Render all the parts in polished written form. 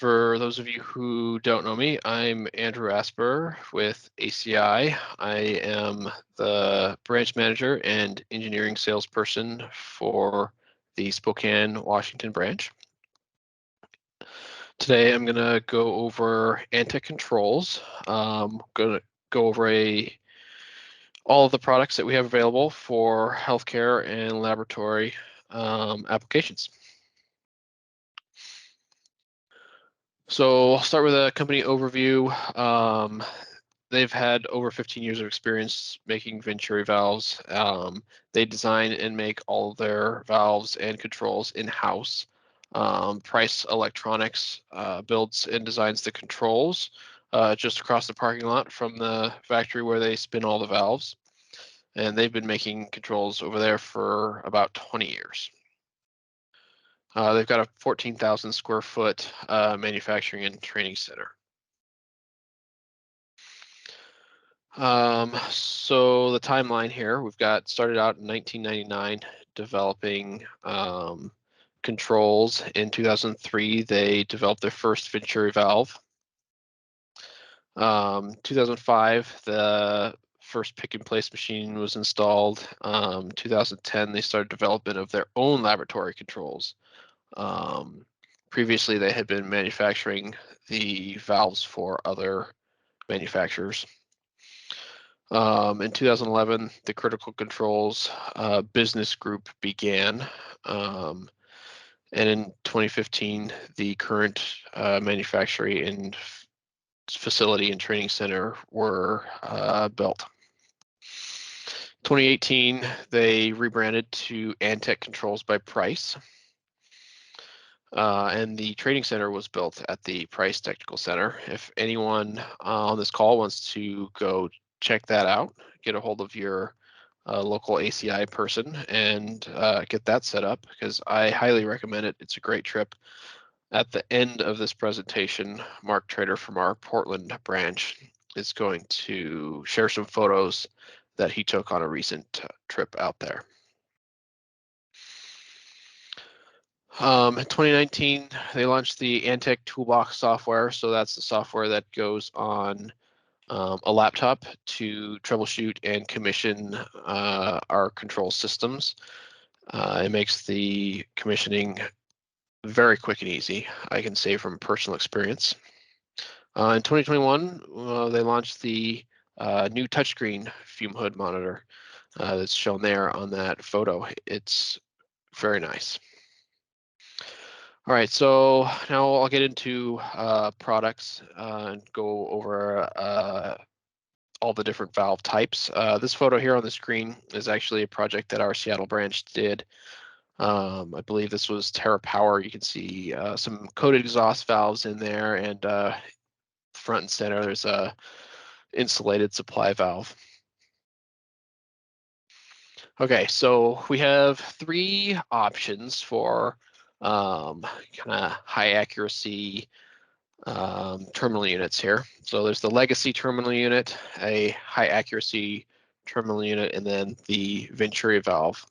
For those of you who don't know me, I'm Andrew Asper with ACI. I am the branch manager and engineering salesperson for the Spokane, Washington branch. Today I'm going to go over Antec Controls. I'm going to go over all of the products that we have available for healthcare and laboratory applications. So I'll start with a company overview. They've had over 15 years of experience making Venturi valves. They design and make all of their valves and controls in-house. Price Electronics builds and designs the controls just across the parking lot from the factory where they spin all the valves. And they've been making controls over there for about 20 years. They've got a 14,000 square foot manufacturing and training center. So the timeline here, we've got started out in 1999 developing controls. In 2003, they developed their first Venturi valve. 2005, the first pick and place machine was installed. 2010, they started development of their own laboratory controls. Previously, they had been manufacturing the valves for other manufacturers. In 2011, the Critical Controls business group began. And in 2015, the current manufacturing and facility and training center were built. 2018, they rebranded to Antec Controls by Price. And the training center was built at the Price Technical Center. If anyone on this call wants to go check that out, get a hold of your local ACI person and get that set up, because I highly recommend it. It's a great trip. At the end of this presentation, Mark Trader from our Portland branch is going to share some photos that he took on a recent trip out there. In 2019, they launched the Antec Toolbox software. So that's the software that goes on a laptop to troubleshoot and commission our control systems. It makes the commissioning very quick and easy, I can say from personal experience. In 2021, they launched the new touchscreen fume hood monitor that's shown there on that photo. It's very nice. All right, so now I'll get into products and go over all the different valve types. This photo here on the screen is actually a project that our Seattle branch did. I believe this was Terra Power. You can see some coated exhaust valves in there, and front and center there's a insulated supply valve. Okay, so we have three options for kind of high accuracy terminal units here. So there's the legacy terminal unit, a high accuracy terminal unit, and then the Venturi valve.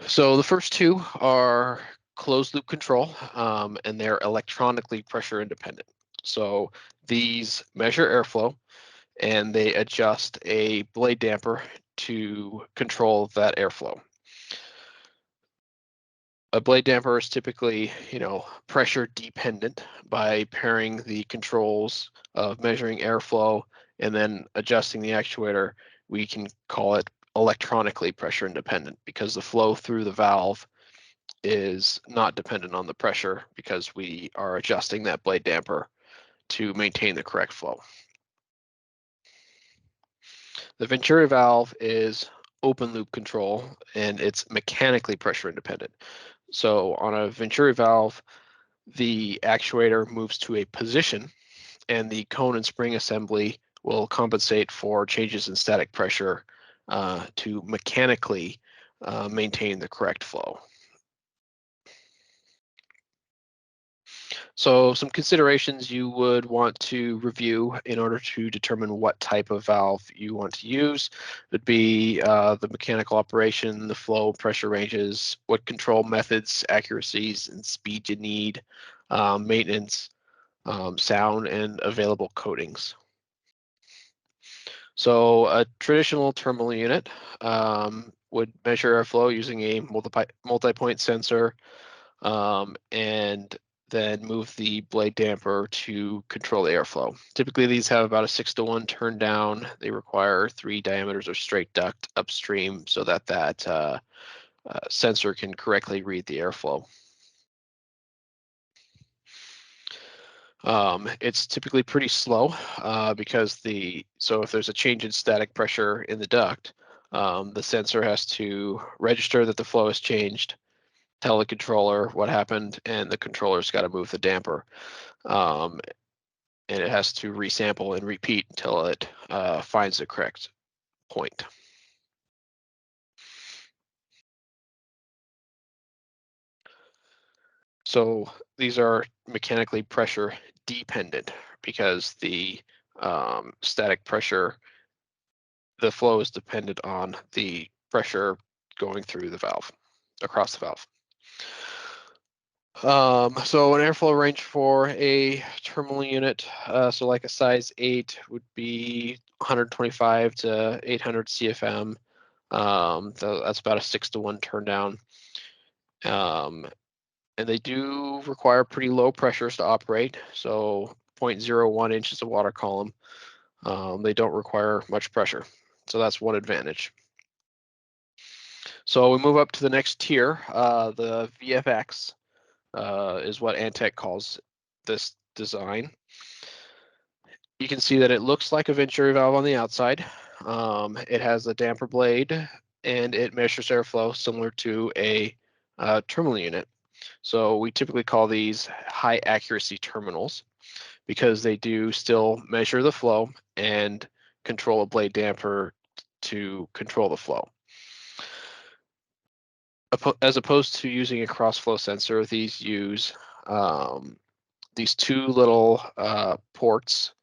So the first two are closed loop control, and they're electronically pressure independent. So these measure airflow and they adjust a blade damper to control that airflow. A blade damper is typically, pressure dependent. By pairing the controls of measuring airflow and then adjusting the actuator, we can call it electronically pressure independent, because the flow through the valve is not dependent on the pressure, because we are adjusting that blade damper to maintain the correct flow. The Venturi valve is open loop control, and it's mechanically pressure independent. So on a Venturi valve, the actuator moves to a position, and the cone and spring assembly will compensate for changes in static pressure to mechanically maintain the correct flow. So some considerations you would want to review in order to determine what type of valve you want to use would be the mechanical operation, the flow, pressure ranges, what control methods, accuracies, and speed you need, maintenance, sound, and available coatings. So a traditional terminal unit would measure airflow using a multi-point sensor and then move the blade damper to control the airflow. Typically, these have about a 6-to-1 turn down. They require 3 diameters of straight duct upstream so that sensor can correctly read the airflow. It's typically pretty slow because if there's a change in static pressure in the duct, the sensor has to register that the flow has changed, tell the controller what happened, and the controller's got to move the damper. And it has to resample and repeat until it finds the correct point. So these are mechanically pressure dependent because the static pressure, the flow is dependent on the pressure going through the valve, across the valve. So an airflow range for a terminal unit, so like a size 8 would be 125 to 800 CFM. That's about a 6-to-1 turn down. And they do require pretty low pressures to operate, so 0.01 inches of water column. They don't require much pressure, so that's one advantage. So we move up to the next tier. The VFX is what Antec calls this design. You can see that it looks like a Venturi valve on the outside. It has a damper blade and it measures airflow similar to a terminal unit. So we typically call these high accuracy terminals because they do still measure the flow and control a blade damper to control the flow. As opposed to using a cross-flow sensor, these use these 2 little ports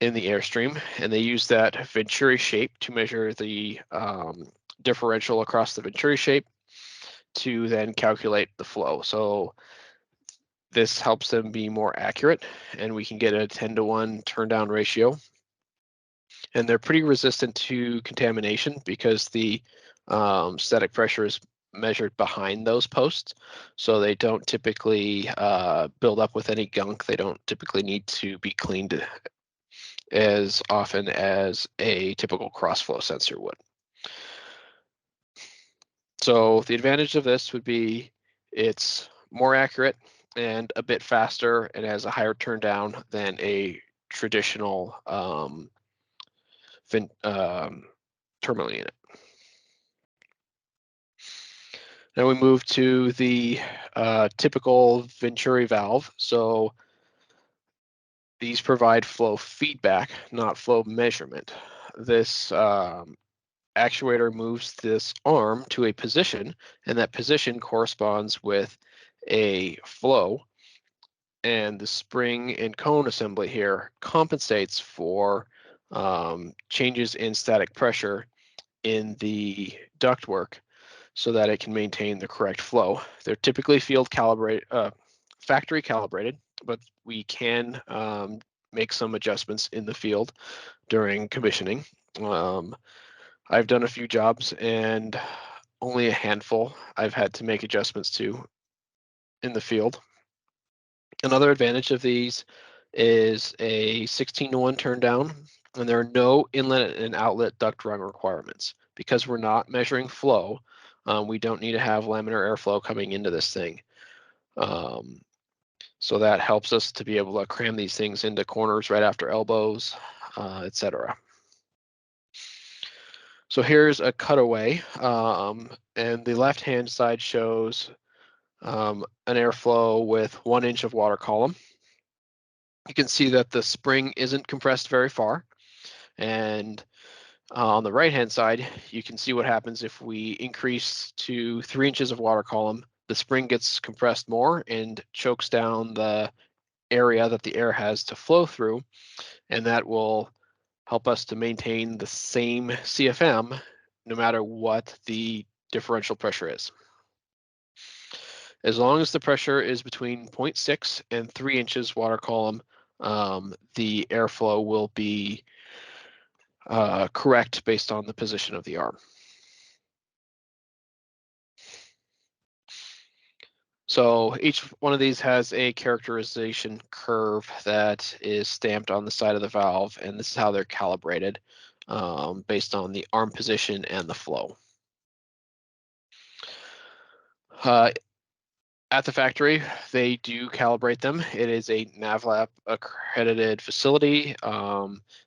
in the airstream, and they use that Venturi shape to measure the differential across the Venturi shape to then calculate the flow. So this helps them be more accurate, and we can get a 10-to-1 turn down ratio. And they're pretty resistant to contamination because the static pressure is measured behind those posts. So they don't typically build up with any gunk. They don't typically need to be cleaned as often as a typical cross-flow sensor would. So the advantage of this would be it's more accurate and a bit faster and has a higher turn down than a traditional terminal unit. Now we move to the typical Venturi valve. So these provide flow feedback, not flow measurement. This actuator moves this arm to a position, and that position corresponds with a flow. And the spring and cone assembly here compensates for changes in static pressure in the ductwork so that it can maintain the correct flow. They're typically factory calibrated, but we can make some adjustments in the field during commissioning. I've done a few jobs and only a handful I've had to make adjustments to in the field. Another advantage of these is a 16-to-1 turn down, and there are no inlet and outlet duct run requirements. Because we're not measuring flow, we don't need to have laminar airflow coming into this thing. So that helps us to be able to cram these things into corners right after elbows, etc. So here's a cutaway, and the left-hand side shows an airflow with 1 inch of water column. You can see that the spring isn't compressed very far. And on the right-hand side, you can see what happens if we increase to 3 inches of water column. The spring gets compressed more and chokes down the area that the air has to flow through, and that will help us to maintain the same CFM no matter what the differential pressure is. As long as the pressure is between 0.6 and 3 inches water column, the airflow will be correct based on the position of the arm. So each one of these has a characterization curve that is stamped on the side of the valve, and this is how they're calibrated based on the arm position and the flow. At the factory, they do calibrate them. It is a NAVLAB accredited facility.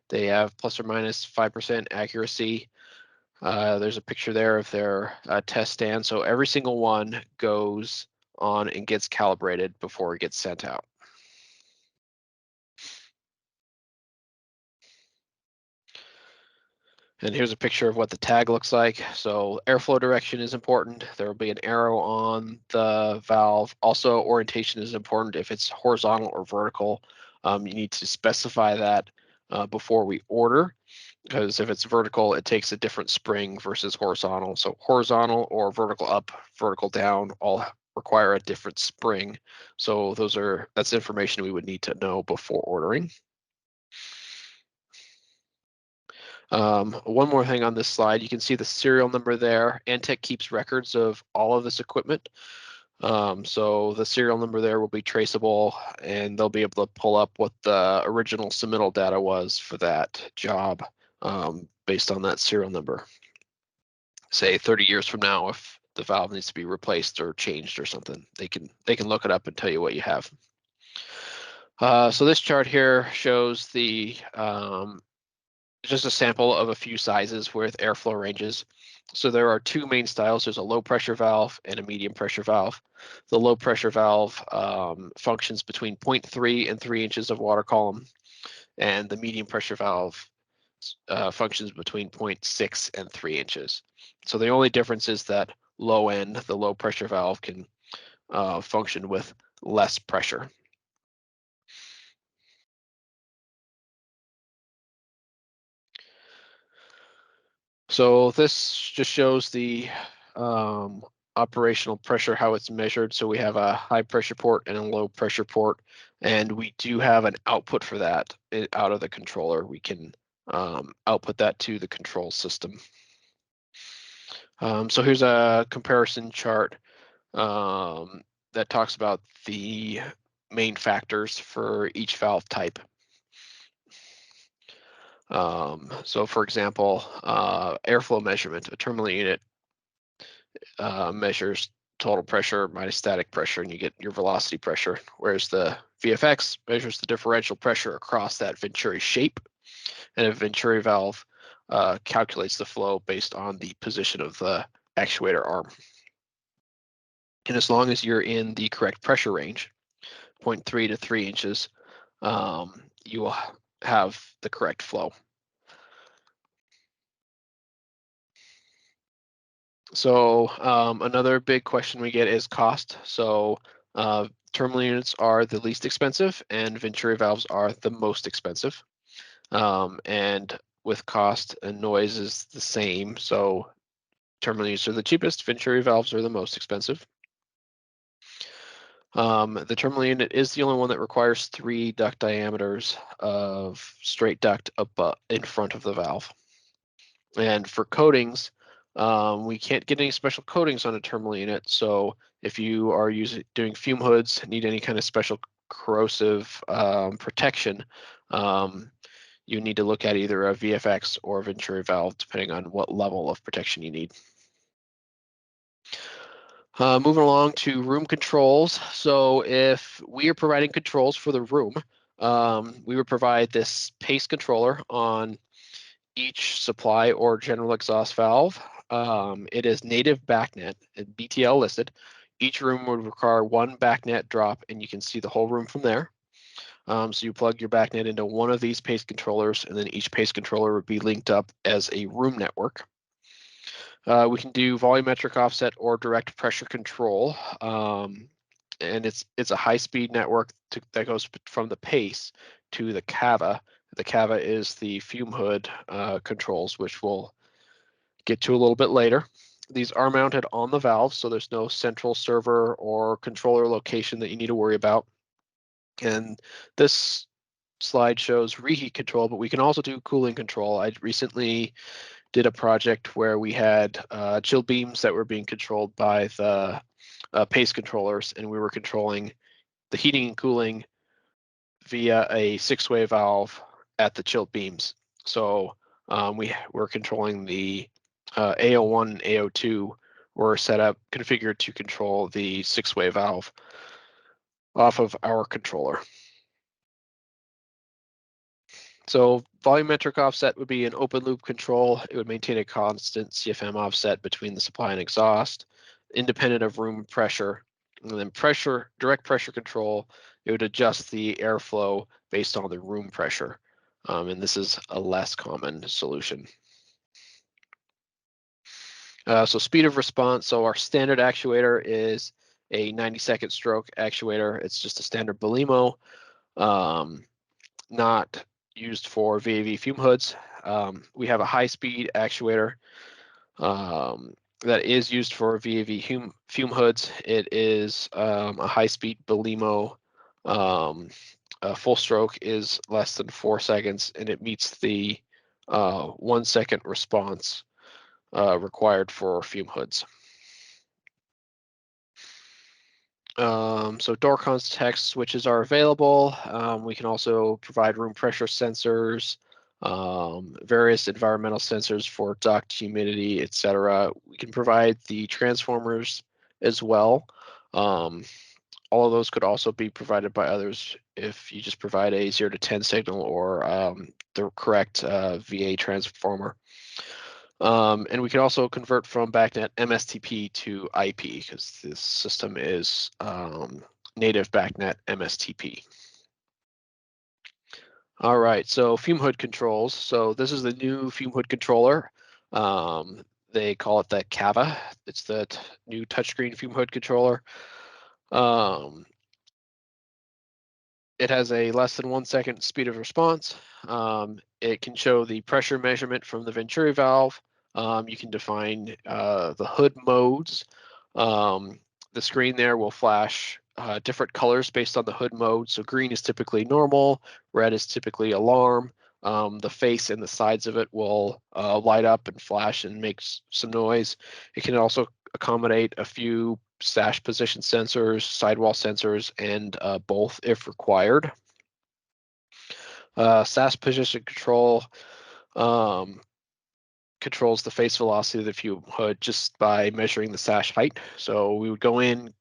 They have plus or minus 5% accuracy. There's a picture there of their test stand. So every single one goes on and gets calibrated before it gets sent out. And here's a picture of what the tag looks like. So airflow direction is important. There will be an arrow on the valve. Also, orientation is important. If it's horizontal or vertical, you need to specify that before we order, because if it's vertical, it takes a different spring versus horizontal. So horizontal or vertical up, vertical down, all require a different spring. So that's information we would need to know before ordering. One more thing on this slide, you can see the serial number there. Antec keeps records of all of this equipment. So the serial number there will be traceable, and they'll be able to pull up what the original submittal data was for that job based on that serial number. Say 30 years from now, if the valve needs to be replaced or changed or something, they can look it up and tell you what you have. So this chart here shows the just a sample of a few sizes with airflow ranges. So there are two main styles. There's a low pressure valve and a medium pressure valve. The low pressure valve functions between 0.3 and 3 inches of water column, and the medium pressure valve functions between 0.6 and 3 inches. So the only difference is that low end, the low pressure valve, can function with less pressure. So this just shows the operational pressure, how it's measured. So we have a high pressure port and a low pressure port, and we do have an output for that out of the controller. We can output that to the control system. So here's a comparison chart that talks about the main factors for each valve type. So for example, airflow measurement, a terminal unit measures total pressure minus static pressure, and you get your velocity pressure, whereas the VFX measures the differential pressure across that Venturi shape, and a Venturi valve calculates the flow based on the position of the actuator arm. And as long as you're in the correct pressure range, 0.3 to 3 inches, you will have the correct flow. So another big question we get is cost. So terminal units are the least expensive, and Venturi valves are the most expensive. And with cost and noise is the same. So terminal units are the cheapest, Venturi valves are the most expensive. The terminal unit is the only one that requires 3 duct diameters of straight duct above in front of the valve. And for coatings, we can't get any special coatings on a terminal unit. So if you are doing fume hoods, need any kind of special corrosive protection, you need to look at either a VFX or a Venturi valve, depending on what level of protection you need. Moving along to room controls. So if we are providing controls for the room, we would provide this pace controller on each supply or general exhaust valve. It is native backnet, BTL listed. Each room would require one backnet drop, and you can see the whole room from there. So you plug your backnet into one of these pace controllers, and then each pace controller would be linked up as a room network. We can do volumetric offset or direct pressure control. and it's a high-speed network that goes from the PACE to the CAVA. The CAVA is the fume hood controls, which we'll get to a little bit later. These are mounted on the valve, so there's no central server or controller location that you need to worry about. And this slide shows reheat control, but we can also do cooling control. I recently did a project where we had chill beams that were being controlled by the PACE controllers, and we were controlling the heating and cooling via a 6-way valve at the chilled beams. So we were controlling the AO1 and AO2 were set up, configured to control the 6-way valve off of our controller. So volumetric offset would be an open loop control. It would maintain a constant CFM offset between the supply and exhaust, independent of room pressure. And then direct pressure control, it would adjust the airflow based on the room pressure. And this is a less common solution. So speed of response. So our standard actuator is a 90-second stroke actuator. It's just a standard Belimo, not used for VAV fume hoods. We have a high-speed actuator that is used for VAV fume hoods. It is a high-speed Belimo. Full stroke is less than 4 seconds, and it meets the 1 second response required for fume hoods. So door context switches are available. We can also provide room pressure sensors, various environmental sensors for duct, humidity, etc. We can provide the transformers as well. All of those could also be provided by others if you just provide a 0 to 10 signal or the correct VA transformer. And we can also convert from BACnet MSTP to IP because this system is native BACnet MSTP. All right, so fume hood controls. So this is the new fume hood controller. They call it the CAVA. It's the new touchscreen fume hood controller. It has a less than 1 second speed of response. It can show the pressure measurement from the Venturi valve. You can define the hood modes. The screen there will flash different colors based on the hood mode. So green is typically normal, red is typically alarm. The face and the sides of it will light up and flash and make some noise. It can also accommodate a few sash position sensors, sidewall sensors, and both if required. Sash position control controls the face velocity of the fume hood just by measuring the sash height. So we would go in,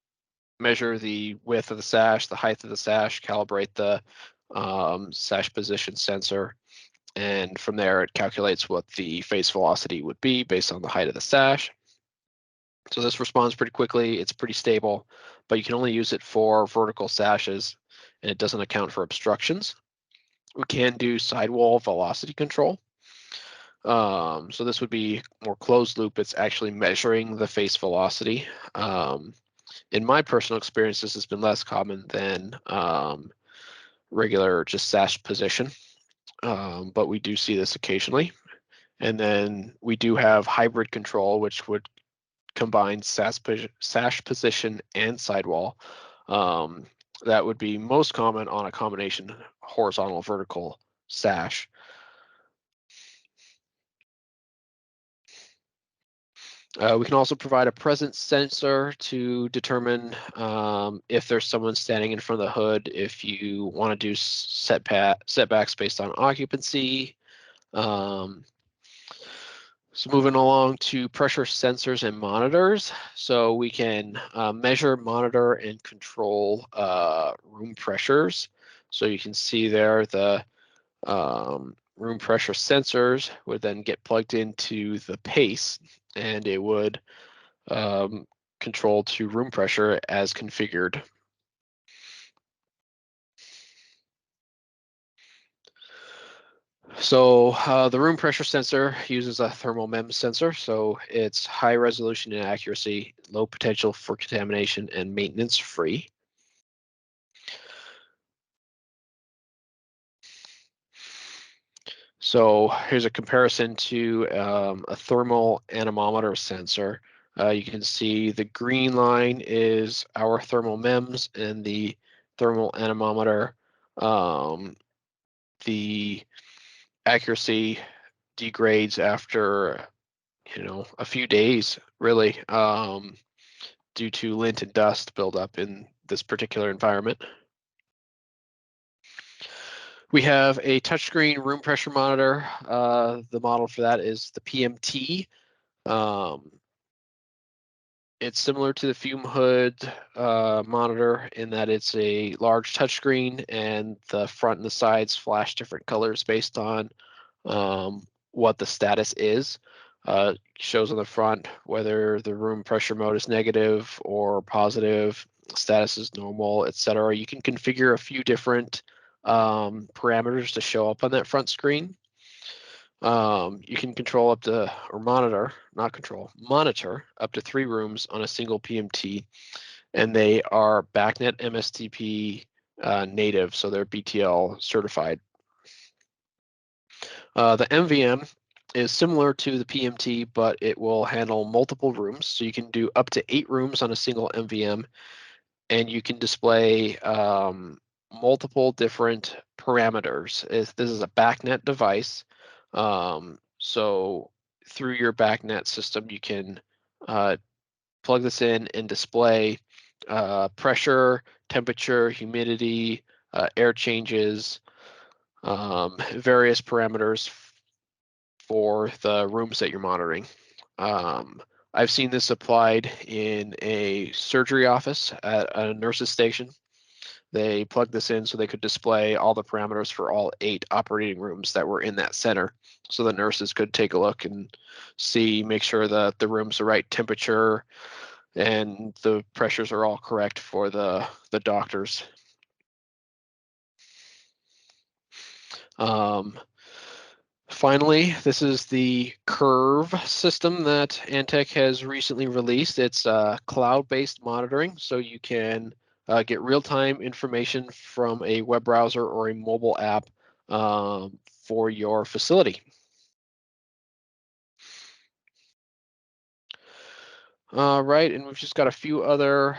measure the width of the sash, the height of the sash, calibrate the sash position sensor, and from there it calculates what the face velocity would be based on the height of the sash. So this responds pretty quickly, it's pretty stable, but you can only use it for vertical sashes, and it doesn't account for obstructions. We can do sidewall velocity control. So this would be more closed loop. It's actually measuring the face velocity. In my personal experience, this has been less common than regular just sash position, but we do see this occasionally. And then we do have hybrid control, which would combine sash position and sidewall. That would be most common on a combination horizontal vertical sash. We can also provide a presence sensor to determine if there's someone standing in front of the hood, if you want to do setbacks based on occupancy. So moving along to pressure sensors and monitors. So we can measure, monitor, and control room pressures. So you can see there the room pressure sensors would then get plugged into the PACE, and it would control to room pressure as configured. So the room pressure sensor uses a thermal MEMS sensor, so it's high resolution and accuracy, low potential for contamination, and maintenance free. So here's a comparison to a thermal anemometer sensor. You can see the green line is our thermal MEMS, and the thermal anemometer, the accuracy degrades after a few days, really, due to lint and dust buildup in this particular environment. We have a touchscreen room pressure monitor. The model for that is the PMT. It's similar to the fume hood monitor in that it's a large touchscreen, and the front and the sides flash different colors based on what the status is. Shows on the front whether the room pressure mode is negative or positive, status is normal, etc. You can configure a few different parameters to show up on that front screen. You can control up to, or monitor, not control, monitor up to 3 rooms on a single PMT, and they are BACnet MSTP native, so they're BTL certified. The MVM is similar to the PMT, but it will handle multiple rooms, so you can do up to 8 rooms on a single MVM, and you can display multiple different parameters. This is a BACnet device. So through your BACnet system, you can plug this in and display pressure, temperature, humidity, air changes, various parameters for the rooms that you're monitoring. I've seen this applied in a surgery office at a nurse's station. They plugged this in so they could display all the parameters for all 8 operating rooms that were in that center. So the nurses could take a look and make sure that the room's the right temperature and the pressures are all correct for the doctors. Finally, this is the Curve system that Antec has recently released. It's cloud-based monitoring, so you can get real-time information from a web browser or a mobile app for your facility. Right, and we've just got a few other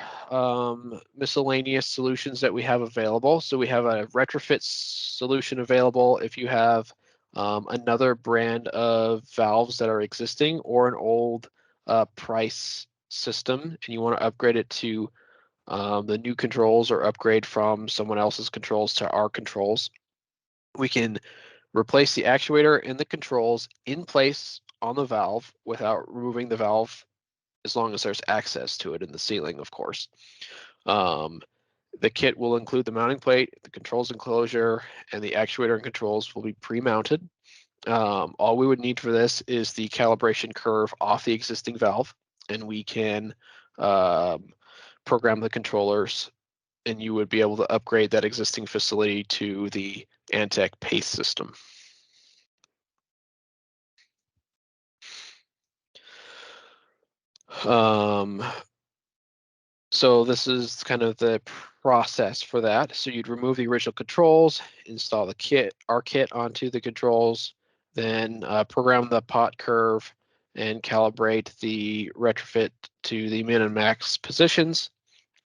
miscellaneous solutions that we have available. So we have a retrofit solution available if you have another brand of valves that are existing or an old price system and you want to upgrade it to the new controls or upgrade from someone else's controls to our controls. We can replace the actuator and the controls in place on the valve without removing the valve, as long as there's access to it in the ceiling, of course. The kit will include the mounting plate, the controls enclosure, and the actuator and controls will be pre-mounted. All we would need for this is the calibration curve off the existing valve, and we can program the controllers, and you would be able to upgrade that existing facility to the Antec PACE system. So this is kind of the process for that. So you'd remove the original controls, install our kit onto the controls, then program the pot curve and calibrate the retrofit to the min and max positions,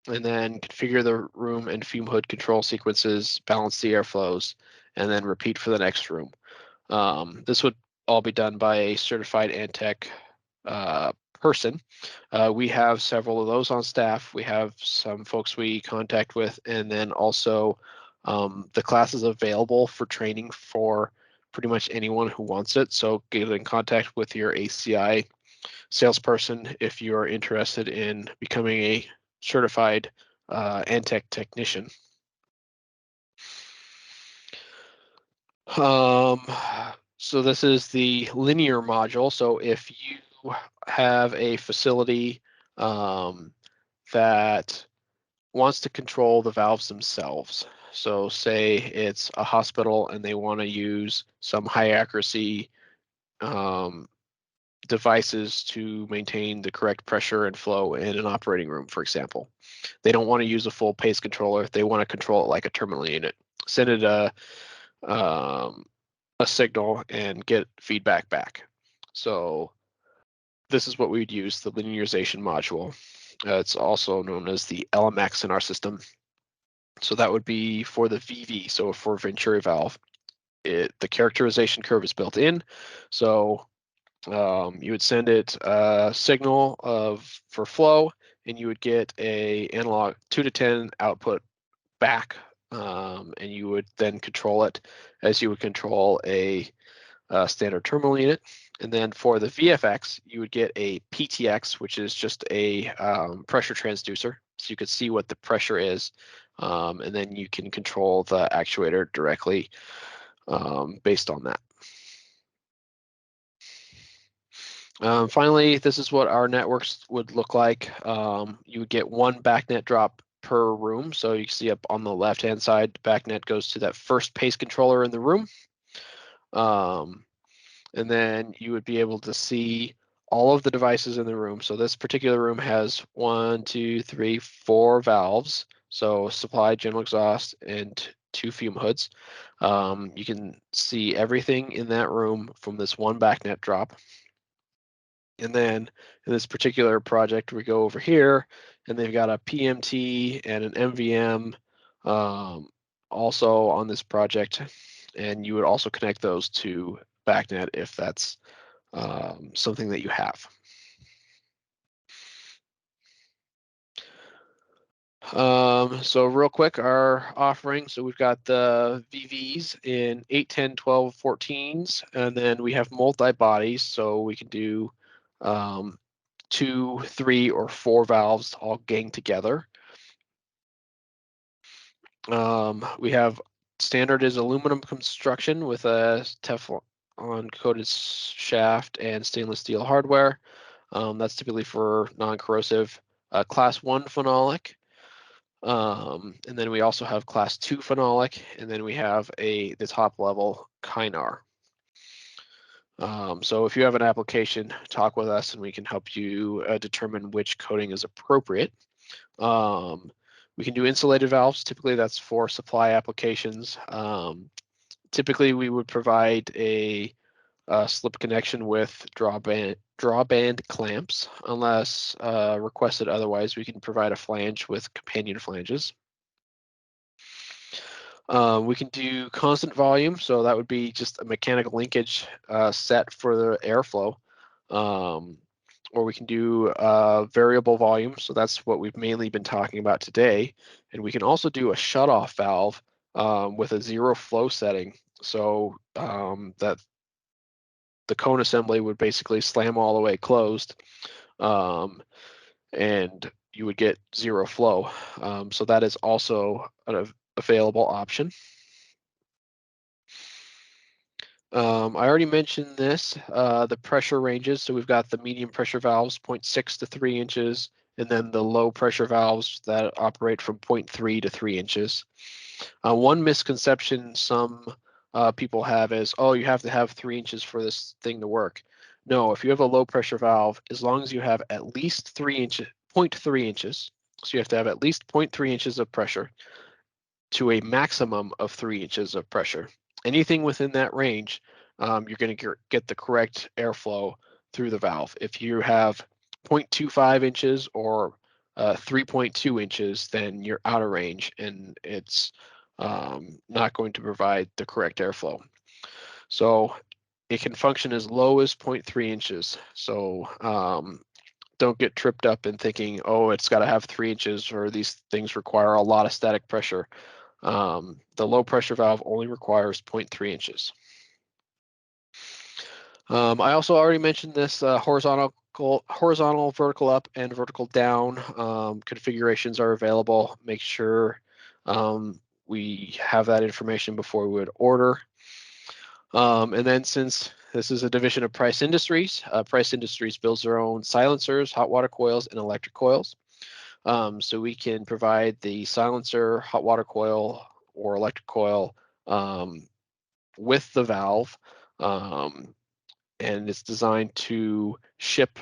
and then configure the room and fume hood control sequences, balance the airflows, and then repeat for the next room. This would all be done by a certified Antec person. We have several of those on staff. We have some folks we contact with, and then also the class is available for training for pretty much anyone who wants it. So get in contact with your ACI salesperson if you are interested in becoming a certified Antec technician. So this is the linear module. So if you have a facility that wants to control the valves themselves, so say it's a hospital and they want to use some high accuracy devices to maintain the correct pressure and flow in an operating room, for example. They don't want to use a full PACE controller. They want to control it like a terminal unit. Send it a a signal and get feedback back. So this is what we'd use, the linearization module. It's also known as the LMX in our system. So that would be for the VV, so for Venturi Valve. The characterization curve is built in. So you would send it a signal for flow, and you would get a analog 2 to 10 output back, and you would then control it as you would control a standard terminal unit. And then for the VFX, you would get a PTX, which is just a pressure transducer. So you could see what the pressure is, and then you can control the actuator directly based on that. Finally, this is what our networks would look like. You would get one backnet drop per room. So you can see up on the left-hand side, the backnet goes to that first pace controller in the room. And then you would be able to see all of the devices in the room. So this particular room has 1, 2, 3, 4 valves. So supply, general exhaust, and 2 fume hoods. You can see everything in that room from this one backnet drop. And then in this particular project, we go over here and they've got a PMT and an MVM also on this project. And you would also connect those to BACnet if that's something that you have. So real quick, our offering, so we've got the VVs in 8, 10, 12, 14s, and then we have multi-bodies, so we can do 2, 3, or 4 valves all gang together. We have standard is aluminum construction with a Teflon coated shaft and stainless steel hardware. That's typically for non-corrosive. Class 1 phenolic. And then we also have class 2 phenolic, and then we have the top level Kynar. So if you have an application, talk with us and we can help you determine which coating is appropriate. We can do insulated valves. Typically that's for supply applications. Typically we would provide a slip connection with drawband clamps. Unless requested otherwise, we can provide a flange with companion flanges. We can do constant volume, so that would be just a mechanical linkage set for the airflow. Or we can do variable volume, so that's what we've mainly been talking about today. And we can also do a shutoff valve with a 0 flow setting, so that the cone assembly would basically slam all the way closed, and you would get 0 flow. So that is also an available option. I already mentioned this, the pressure ranges. So we've got the medium pressure valves, 0.6 to 3 inches, and then the low pressure valves that operate from 0.3 to 3 inches. One misconception some people have is, oh, you have to have 3 inches for this thing to work. No, if you have a low pressure valve, as long as you have at least 3 inches, 0.3 inches, so you have to have at least 0.3 inches of pressure to a maximum of 3 inches of pressure. Anything within that range, you're going to get the correct airflow through the valve. If you have 0.25 inches or 3.2 inches, then you're out of range and it's not going to provide the correct airflow. So it can function as low as 0.3 inches. So don't get tripped up in thinking, oh, it's got to have 3 inches or these things require a lot of static pressure. The low pressure valve only requires 0.3 inches. I also already mentioned this horizontal, vertical up, and vertical down configurations are available. Make sure we have that information before we would order. And then since this is a division of Price Industries, Price Industries builds their own silencers, hot water coils, and electric coils. So we can provide the silencer, hot water coil, or electric coil with the valve. And it's designed to ship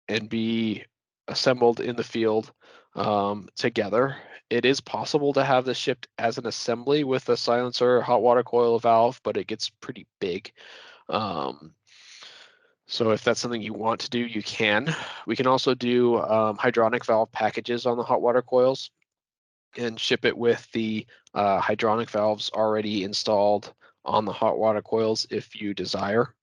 and be assembled in the field together. it is possible to have this shipped as an assembly with a silencer hot water coil valve, but it gets pretty big. So if that's something you want to do, you can. We can also do hydronic valve packages on the hot water coils and ship it with the hydronic valves already installed on the hot water coils if you desire.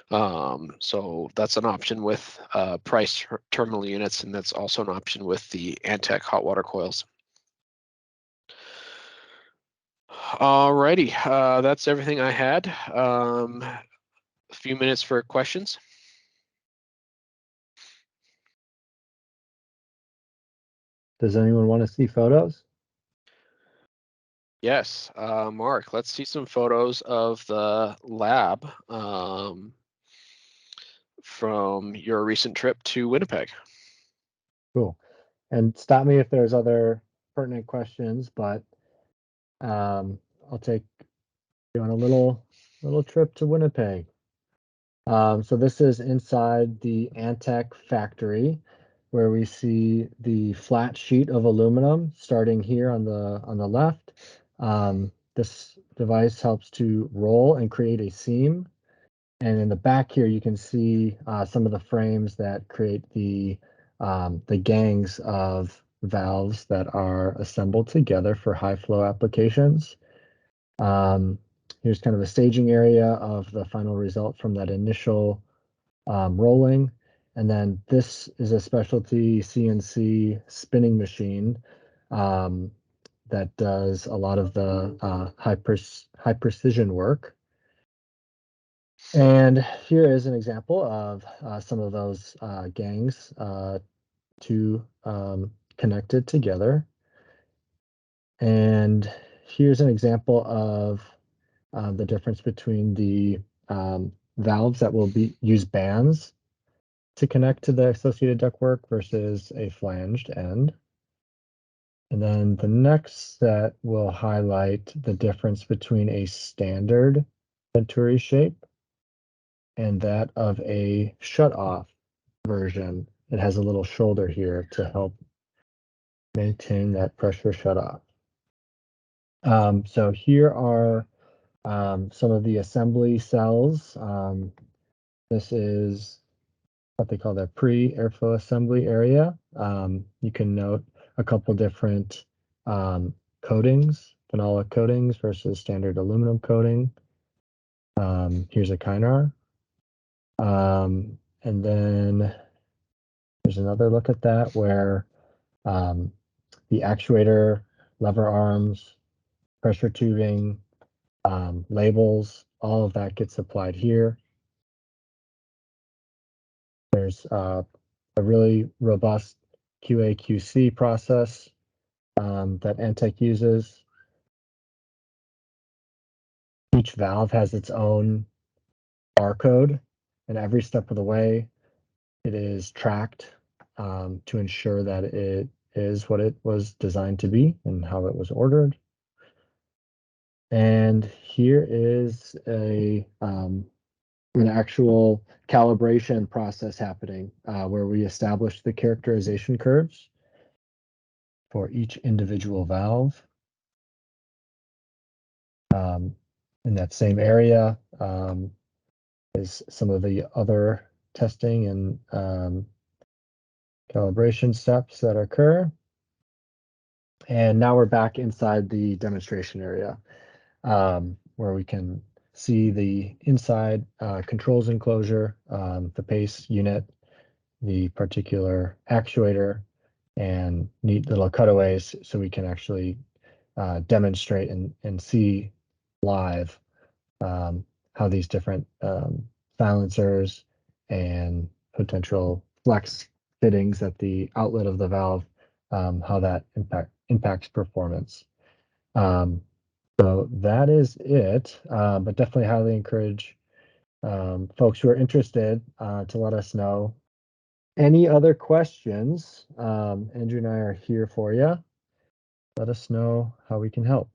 So that's an option with price terminal units, and that's also an option with the Antec hot water coils. Alrighty, that's everything I had. A few minutes for questions. Does anyone want to see photos? Yes, Mark, let's see some photos of the lab from your recent trip to Winnipeg. Cool. And stop me if there's other pertinent questions, but I'll take you on a little trip to Winnipeg. So this is inside the Antec factory, where we see the flat sheet of aluminum starting here on the left. This device helps to roll and create a seam. And in the back here, you can see some of the frames that create the gangs of valves that are assembled together for high flow applications. Here's kind of a staging area of the final result from that initial rolling. And then this is a specialty CNC spinning machine that does a lot of the high precision work. And here is an example of some of those gangs connected together. And here's an example of the difference between the valves that will use bands to connect to the associated ductwork versus a flanged end. And then the next set will highlight the difference between a standard Venturi shape and that of a shut-off version. It has a little shoulder here to help maintain that pressure shut-off. So here are some of the assembly cells. This is what they call the pre-airflow assembly area. You can note a couple different coatings, phenolic coatings versus standard aluminum coating. Here's a Kynar. And then there's another look at that where the actuator, lever arms, pressure tubing, labels, all of that gets applied here. There's a really robust QA/QC process that Antec uses. Each valve has its own barcode, and every step of the way it is tracked to ensure that it is what it was designed to be and how it was ordered. And here is an actual calibration process happening where we establish the characterization curves for each individual valve. In that same area is some of the other testing and calibration steps that occur. And now we're back inside the demonstration area where we can see the inside controls enclosure, the PACE unit, the particular actuator, and neat little cutaways so we can actually demonstrate and see live how these different silencers and potential flex fittings at the outlet of the valve, how that impacts performance. So that is it, but definitely highly encourage folks who are interested to let us know. Any other questions? Andrew and I are here for you. Let us know how we can help.